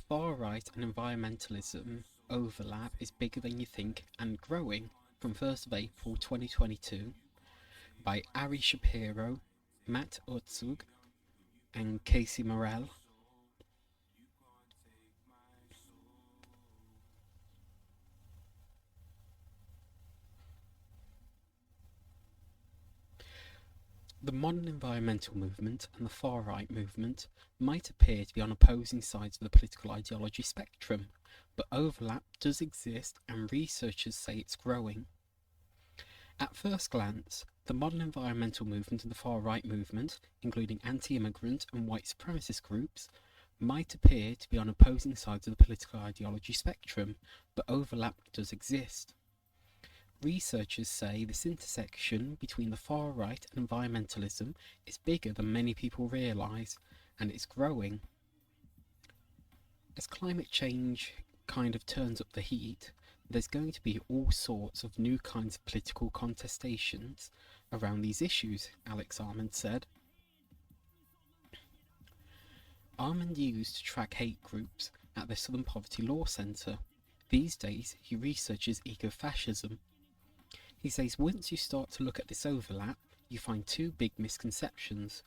Far-right and environmentalism overlap is bigger than you think and growing, from 1st of April 2022 by Ari Shapiro, Matt Utzug and Casey Morell. The modern environmental movement and the far-right movement might appear to be on opposing sides of the political ideology spectrum, but overlap does exist and researchers say it's growing. At first glance, the modern environmental movement and the far-right movement, including anti-immigrant and white supremacist groups, might appear to be on opposing sides of the political ideology spectrum, but overlap does exist. Researchers say this intersection between the far right and environmentalism is bigger than many people realise, and it's growing. As climate change kind of turns up the heat, there's going to be all sorts of new kinds of political contestations around these issues, Alex Armand said. Armand used to track hate groups at the Southern Poverty Law Centre. These days, he researches ecofascism. He says once you start to look at this overlap, you find two big misconceptions.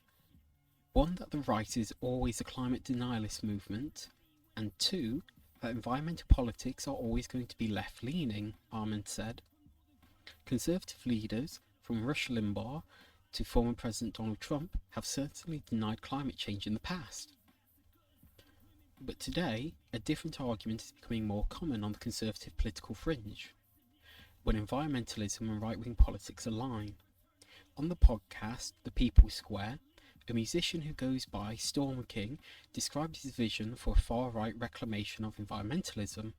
One, that the right is always a climate denialist movement, and two, that environmental politics are always going to be left-leaning, Armand said. Conservative leaders, from Rush Limbaugh to former President Donald Trump, have certainly denied climate change in the past. But today, a different argument is becoming more common on the conservative political fringe, when environmentalism and right-wing politics align. On the podcast, The People's Square, a musician who goes by Storm King described his vision for a far-right reclamation of environmentalism.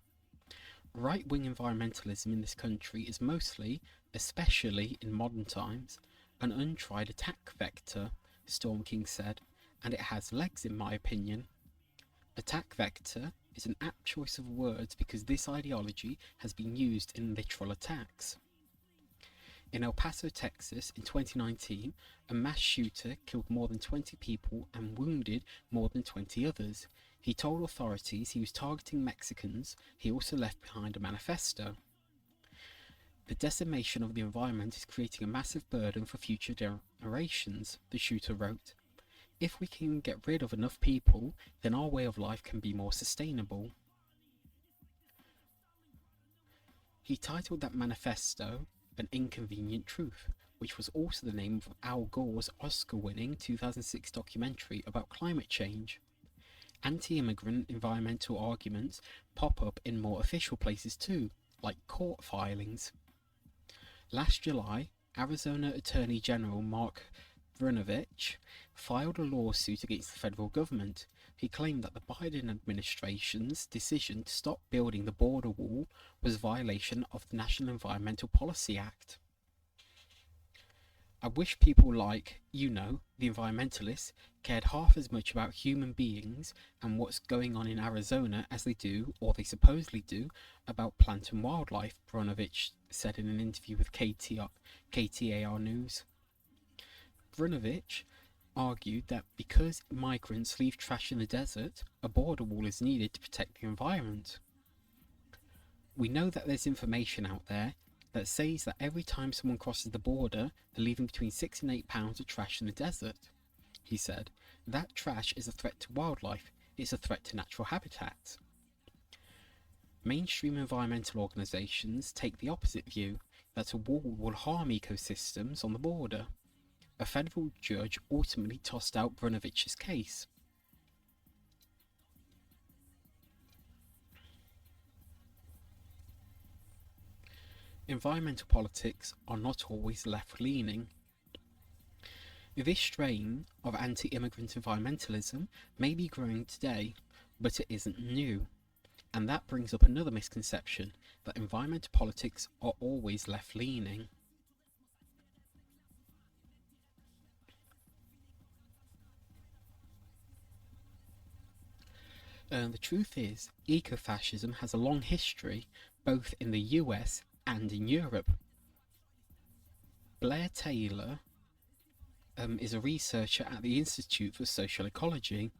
Right-wing environmentalism in this country is mostly, especially in modern times, an untried attack vector, Storm King said, and it has legs in my opinion. Attack vector is an apt choice of words because this ideology has been used in literal attacks. In El Paso, Texas, in 2019, a mass shooter killed more than 20 people and wounded more than 20 others. He told authorities he was targeting Mexicans. He also left behind a manifesto. The decimation of the environment is creating a massive burden for future generations, the shooter wrote. If we can get rid of enough people, then our way of life can be more sustainable. He titled that manifesto An Inconvenient Truth, which was also the name of Al Gore's Oscar-winning 2006 documentary about climate change. Anti-immigrant environmental arguments pop up in more official places too, like court filings. Last July, Arizona Attorney General Mark Brnovich filed a lawsuit against the federal government. He claimed that the Biden administration's decision to stop building the border wall was a violation of the National Environmental Policy Act. I wish people like, the environmentalists, cared half as much about human beings and what's going on in Arizona as they do, or they supposedly do, about plant and wildlife, Brnovich said in an interview with KTAR News. Brnovich argued that because migrants leave trash in the desert, a border wall is needed to protect the environment. We know that there's information out there that says that every time someone crosses the border, they're leaving between 6 and 8 pounds of trash in the desert, he said. That trash is a threat to wildlife. It's a threat to natural habitats. Mainstream environmental organisations take the opposite view, that a wall will harm ecosystems on the border. A federal judge ultimately tossed out Brnovich's case. Environmental politics are not always left-leaning. This strain of anti-immigrant environmentalism may be growing today, but it isn't new. And that brings up another misconception, that environmental politics are always left-leaning. The truth is, ecofascism has a long history, both in the US and in Europe. Blair Taylor is a researcher at the Institute for Social Ecology.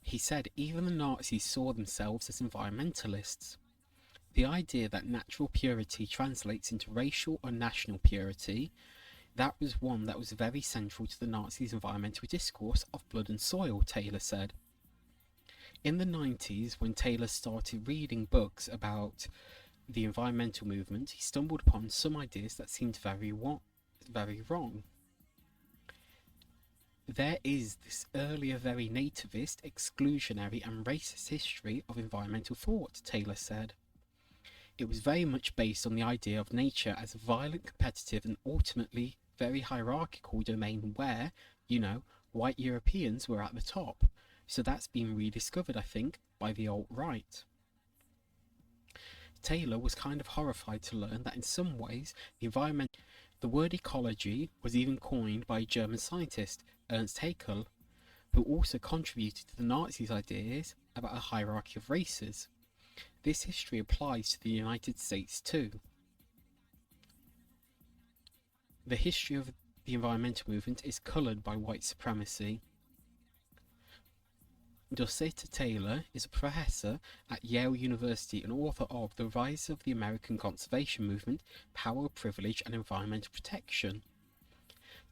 He said even the Nazis saw themselves as environmentalists. The idea that natural purity translates into racial or national purity, that was one that was very central to the Nazis' environmental discourse of blood and soil, Taylor said. In the 90s, when Taylor started reading books about the environmental movement, he stumbled upon some ideas that seemed very wrong. There is this earlier very nativist, exclusionary and racist history of environmental thought, Taylor said. It was very much based on the idea of nature as a violent, competitive and ultimately very hierarchical domain where, white Europeans were at the top. So that's been rediscovered, I think, by the alt-right. Taylor was kind of horrified to learn that in some ways the word ecology was even coined by a German scientist, Ernst Haeckel, who also contributed to the Nazis' ideas about a hierarchy of races. This history applies to the United States too. The history of the environmental movement is coloured by white supremacy. Dorceta Taylor is a professor at Yale University and author of The Rise of the American Conservation Movement, Power, Privilege and Environmental Protection.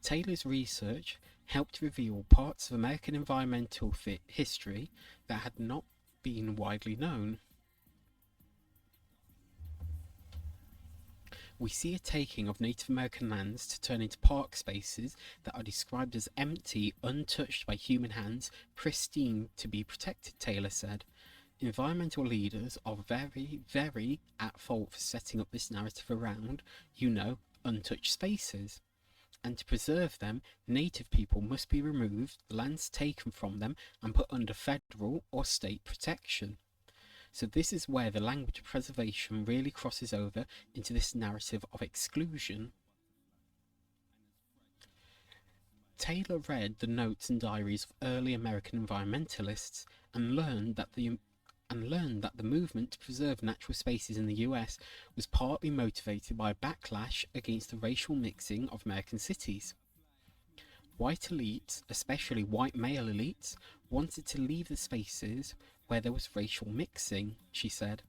Taylor's research helped reveal parts of American environmental history that had not been widely known. We see a taking of Native American lands to turn into park spaces that are described as empty, untouched by human hands, pristine to be protected, Taylor said. Environmental leaders are very, very at fault for setting up this narrative around, untouched spaces. And to preserve them, native people must be removed, lands taken from them, and put under federal or state protection. So this is where the language of preservation really crosses over into this narrative of exclusion. Taylor read the notes and diaries of early American environmentalists and learned that the movement to preserve natural spaces in the US was partly motivated by a backlash against the racial mixing of American cities. White elites, especially white male elites, wanted to leave the spaces where there was racial mixing, she said,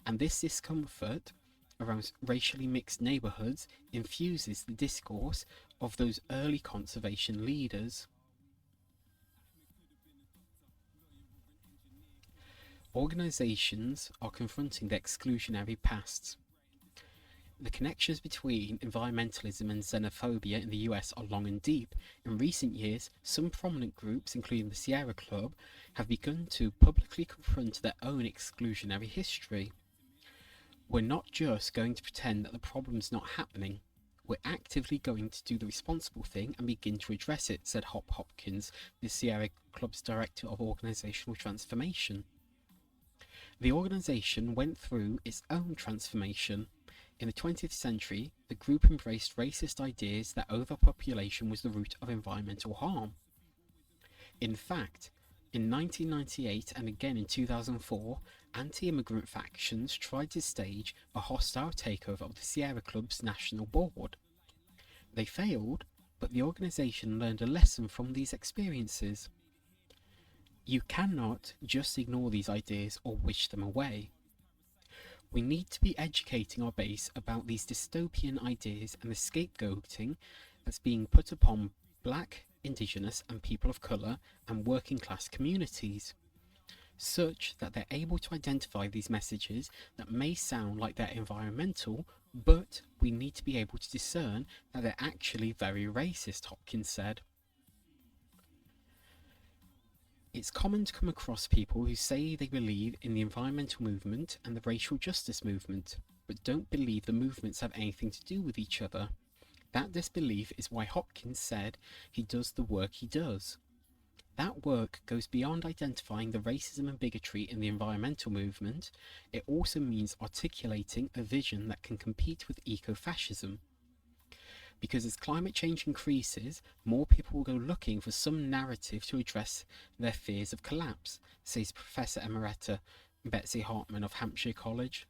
and this discomfort around racially mixed neighbourhoods infuses the discourse of those early conservation leaders. Organisations are confronting the exclusionary past. The connections between environmentalism and xenophobia in the US are long and deep. In recent years, some prominent groups, including the Sierra Club, have begun to publicly confront their own exclusionary history. We're not just going to pretend that the problem's not happening. We're actively going to do the responsible thing and begin to address it, said Hop Hopkins, the Sierra Club's Director of Organisational Transformation. The organisation went through its own transformation. In the 20th century, the group embraced racist ideas that overpopulation was the root of environmental harm. In fact, in 1998 and again in 2004, anti-immigrant factions tried to stage a hostile takeover of the Sierra Club's national board. They failed, but the organisation learned a lesson from these experiences. You cannot just ignore these ideas or wish them away. We need to be educating our base about these dystopian ideas and the scapegoating that's being put upon Black, Indigenous and people of colour and working class communities, such that they're able to identify these messages that may sound like they're environmental, but we need to be able to discern that they're actually very racist, Hopkins said. It's common to come across people who say they believe in the environmental movement and the racial justice movement, but don't believe the movements have anything to do with each other. That disbelief is why Hopkins said he does the work he does. That work goes beyond identifying the racism and bigotry in the environmental movement. It also means articulating a vision that can compete with eco-fascism. Because as climate change increases, more people will go looking for some narrative to address their fears of collapse, says Professor Emerita Betsy Hartman of Hampshire College.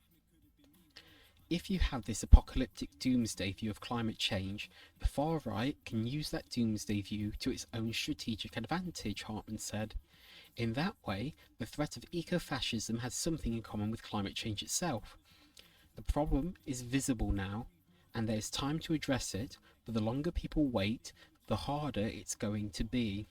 If you have this apocalyptic doomsday view of climate change, the far right can use that doomsday view to its own strategic advantage, Hartman said. In that way, the threat of ecofascism has something in common with climate change itself. The problem is visible now, and there's time to address it, but the longer people wait, the harder it's going to be.